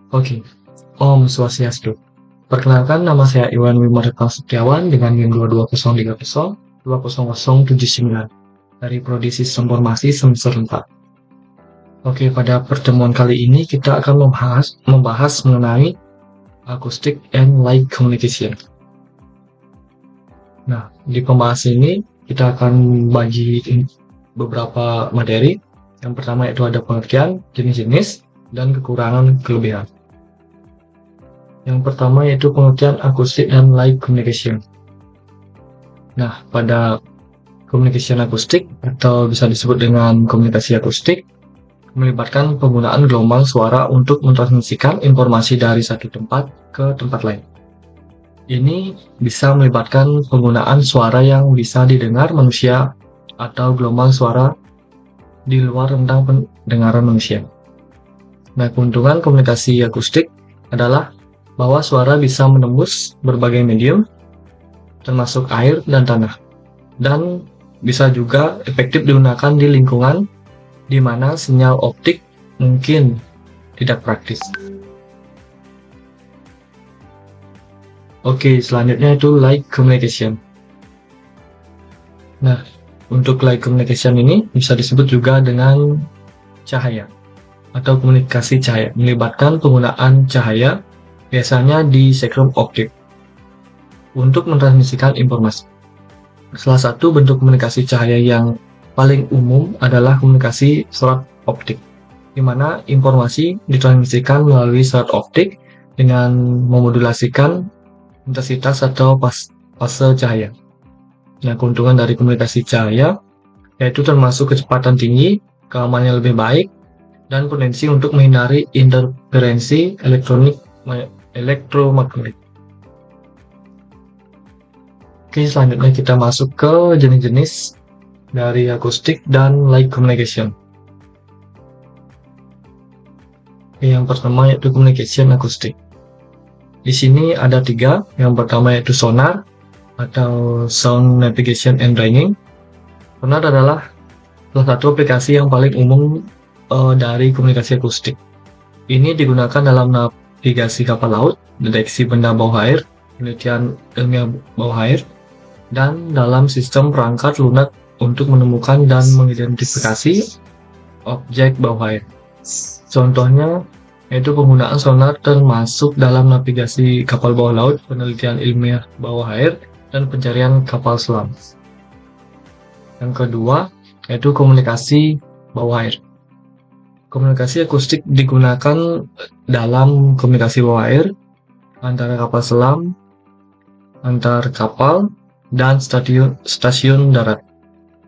Oke, Om Swastiastu. Perkenalkan, nama saya Iwan Wimarta Setiawan dengan NIM 22030 20079 dari Prodi Sistem Informasi semester 4. Oke, pada pertemuan kali ini kita akan membahas mengenai Acoustic and Light Communication. Nah, di pembahasan ini kita akan bagi beberapa materi. Yang pertama yaitu ada pengertian, jenis-jenis, dan kekurangan kelebihan. Yang pertama yaitu pengertian acoustic and light communication. Nah, pada communication akustik atau bisa disebut dengan komunikasi akustik melibatkan penggunaan gelombang suara untuk mentransmisikan informasi dari satu tempat ke tempat lain. Ini bisa melibatkan penggunaan suara yang bisa didengar manusia atau gelombang suara di luar rentang pendengaran manusia. Nah, keuntungan komunikasi akustik adalah bahwa suara bisa menembus berbagai medium, termasuk air dan tanah, dan bisa juga efektif digunakan di lingkungan di mana sinyal optik mungkin tidak praktis. Oke, selanjutnya itu light communication. Nah, untuk light communication ini bisa disebut juga dengan cahaya atau komunikasi cahaya, melibatkan penggunaan cahaya biasanya di spektrum optik untuk mentransmisikan informasi. Salah satu bentuk komunikasi cahaya yang paling umum adalah komunikasi serat optik, di mana informasi ditransmisikan melalui serat optik dengan memodulasikan intensitas atau fase cahaya. Nah, keuntungan dari komunikasi cahaya yaitu termasuk kecepatan tinggi, keamanan yang lebih baik, dan potensi untuk menghindari interferensi elektromagnetik. Oke, selanjutnya kita masuk ke jenis-jenis dari akustik dan light communication. Oke, yang pertama yaitu communication akustik. Di sini ada 3. Yang pertama yaitu sonar atau sound navigation and training. Sonar adalah salah satu aplikasi yang paling umum dari komunikasi akustik. Ini digunakan dalam navigasi kapal laut, deteksi benda bawah air, penelitian ilmiah bawah air, dan dalam sistem perangkat lunak untuk menemukan dan mengidentifikasi objek bawah air. Contohnya yaitu penggunaan sonar termasuk dalam navigasi kapal bawah laut, penelitian ilmiah bawah air, dan pencarian kapal selam. Yang kedua yaitu komunikasi bawah air. Komunikasi akustik digunakan dalam komunikasi bawah air antara kapal selam, antar kapal, dan stasiun darat,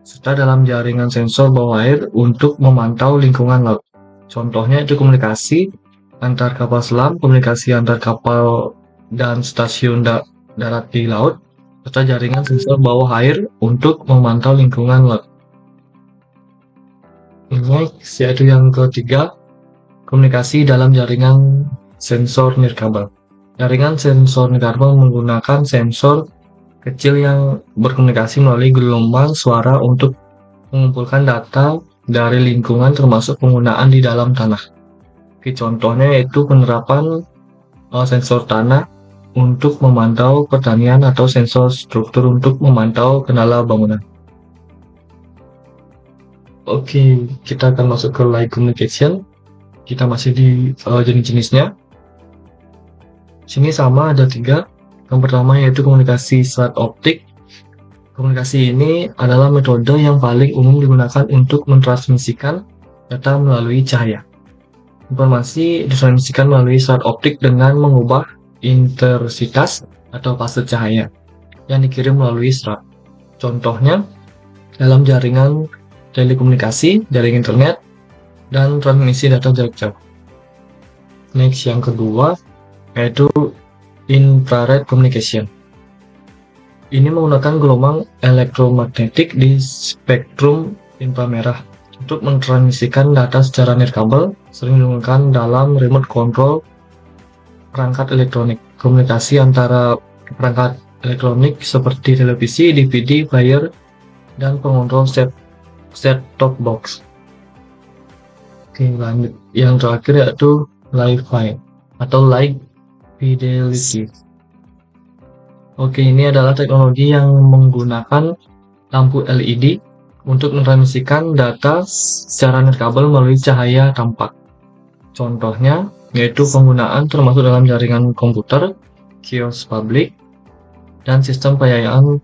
serta dalam jaringan sensor bawah air untuk memantau lingkungan laut. Contohnya itu komunikasi antar kapal selam, komunikasi antar kapal dan stasiun darat di laut, serta jaringan sensor bawah air untuk memantau lingkungan laut. Next, yaitu yang ketiga, komunikasi dalam jaringan sensor nirkabel. Jaringan sensor nirkabel menggunakan sensor kecil yang berkomunikasi melalui gelombang suara untuk mengumpulkan data dari lingkungan termasuk penggunaan di dalam tanah. Oke, contohnya yaitu penerapan sensor tanah untuk memantau pertanian atau sensor struktur untuk memantau kendala bangunan. Oke, kita akan masuk ke light communication. Kita masih di jenis-jenisnya. Sini sama ada 3. Yang pertama yaitu komunikasi serat optik. Komunikasi ini adalah metode yang paling umum digunakan untuk mentransmisikan data melalui cahaya. Informasi ditransmisikan melalui serat optik dengan mengubah intensitas atau fase cahaya yang dikirim melalui serat. Contohnya dalam jaringan telekomunikasi, jaringan internet, dan transmisi data jarak jauh. Next, yang kedua yaitu infrared communication. Ini menggunakan gelombang elektromagnetik di spektrum inframerah untuk mentransmisikan data secara nirkabel, sering digunakan dalam remote control perangkat elektronik. Komunikasi antara perangkat elektronik seperti televisi, DVD, player, dan pengontrol set-top box. Oke, lanjut. Yang terakhir yaitu Wi-Fi atau light fidelity. Oke, ini adalah teknologi yang menggunakan lampu LED untuk mentransmisikan data secara nirkabel melalui cahaya tampak. Contohnya yaitu penggunaan termasuk dalam jaringan komputer, kios publik, dan sistem pembayaran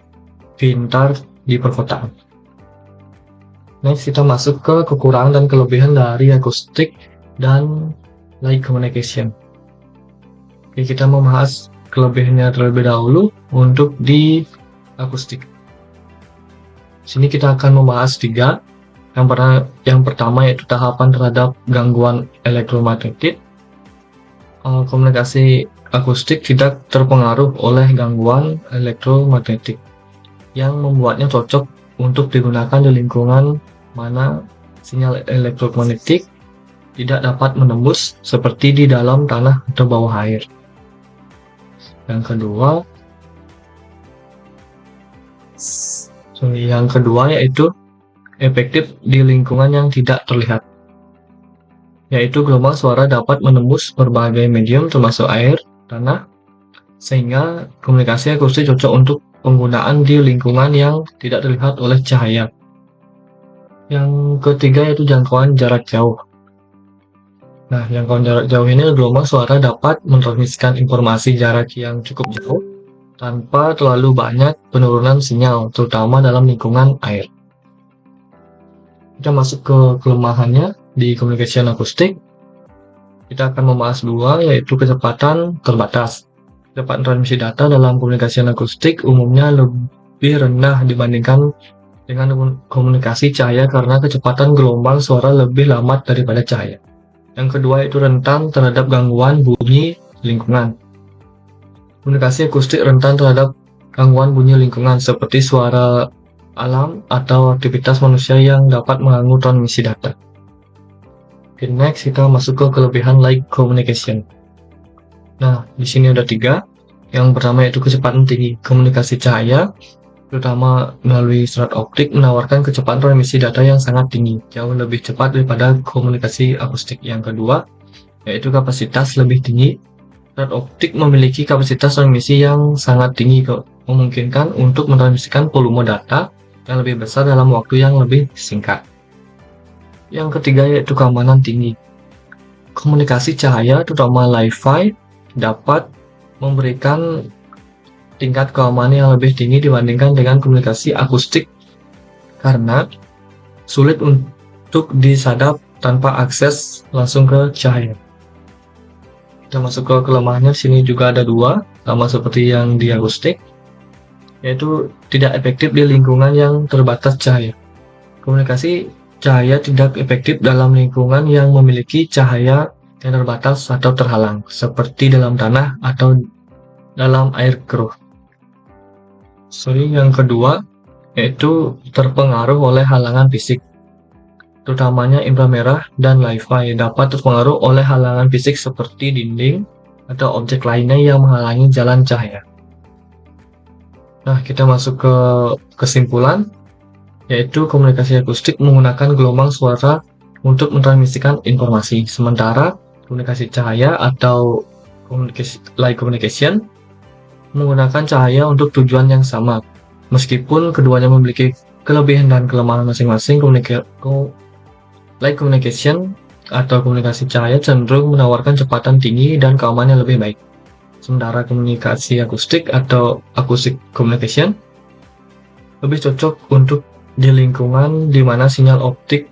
pintar di perkotaan. Next, kita masuk ke kekurangan dan kelebihan dari akustik dan light communication. Oke, kita membahas kelebihannya terlebih dahulu untuk di akustik. Sini kita akan membahas 3. Yang pertama yaitu tahapan terhadap gangguan elektromagnetik. Komunikasi akustik tidak terpengaruh oleh gangguan elektromagnetik yang membuatnya cocok untuk digunakan di lingkungan mana sinyal elektromagnetik tidak dapat menembus seperti di dalam tanah atau bawah air. Yang kedua yaitu efektif di lingkungan yang tidak terlihat, yaitu gelombang suara dapat menembus berbagai medium termasuk air, tanah, sehingga komunikasi akustik cocok untuk penggunaan di lingkungan yang tidak terlihat oleh cahaya. Yang ketiga yaitu jangkauan jarak jauh. Nah, jangkauan jarak jauh ini gelombang suara dapat mentransmisikan informasi jarak yang cukup jauh tanpa terlalu banyak penurunan sinyal, terutama dalam lingkungan air. Kita masuk ke kelemahannya di communication akustik. Kita akan membahas 2, yaitu kecepatan terbatas. Kecepatan transmisi data dalam komunikasi akustik umumnya lebih rendah dibandingkan dengan komunikasi cahaya karena kecepatan gelombang suara lebih lambat daripada cahaya. Yang kedua yaitu rentan terhadap gangguan bunyi lingkungan. Komunikasi akustik rentan terhadap gangguan bunyi lingkungan seperti suara alam atau aktivitas manusia yang dapat mengganggu transmisi data. Oke, next kita masuk ke kelebihan light communication. Nah, di sini ada 3. Yang pertama yaitu kecepatan tinggi. Komunikasi cahaya, terutama melalui serat optik, menawarkan kecepatan transmisi data yang sangat tinggi, jauh lebih cepat daripada komunikasi akustik. Yang kedua yaitu kapasitas lebih tinggi. Serat optik memiliki kapasitas transmisi yang sangat tinggi, memungkinkan untuk mentransmisikan volume data yang lebih besar dalam waktu yang lebih singkat. Yang ketiga yaitu keamanan tinggi. Komunikasi cahaya, terutama Wi-Fi, dapat memberikan tingkat keamanan yang lebih tinggi dibandingkan dengan komunikasi akustik karena sulit untuk disadap tanpa akses langsung ke cahaya. Kita masuk ke kelemahannya. Sini juga ada 2, sama seperti yang di akustik, yaitu tidak efektif di lingkungan yang terbatas cahaya. Komunikasi cahaya tidak efektif dalam lingkungan yang memiliki cahaya yang terbatas atau terhalang, seperti dalam tanah atau dalam air keruh. Yang kedua yaitu terpengaruh oleh halangan fisik, terutamanya inframerah dan Wi-Fi dapat terpengaruh oleh halangan fisik seperti dinding atau objek lainnya yang menghalangi jalan cahaya. Nah, kita masuk ke kesimpulan, yaitu komunikasi akustik menggunakan gelombang suara untuk mentransmisikan informasi, sementara komunikasi cahaya atau light communication menggunakan cahaya untuk tujuan yang sama. Meskipun keduanya memiliki kelebihan dan kelemahan masing-masing, light communication atau komunikasi cahaya cenderung menawarkan kecepatan tinggi dan keamanan yang lebih baik. Sementara komunikasi akustik atau acoustic communication lebih cocok untuk di lingkungan di mana sinyal optik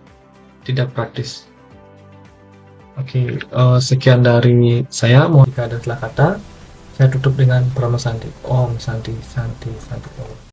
tidak praktis. Oke, sekian dari saya. Mohon jika ada salah kata, saya tutup dengan Prono Santi. Om Santi Santi Santi Om.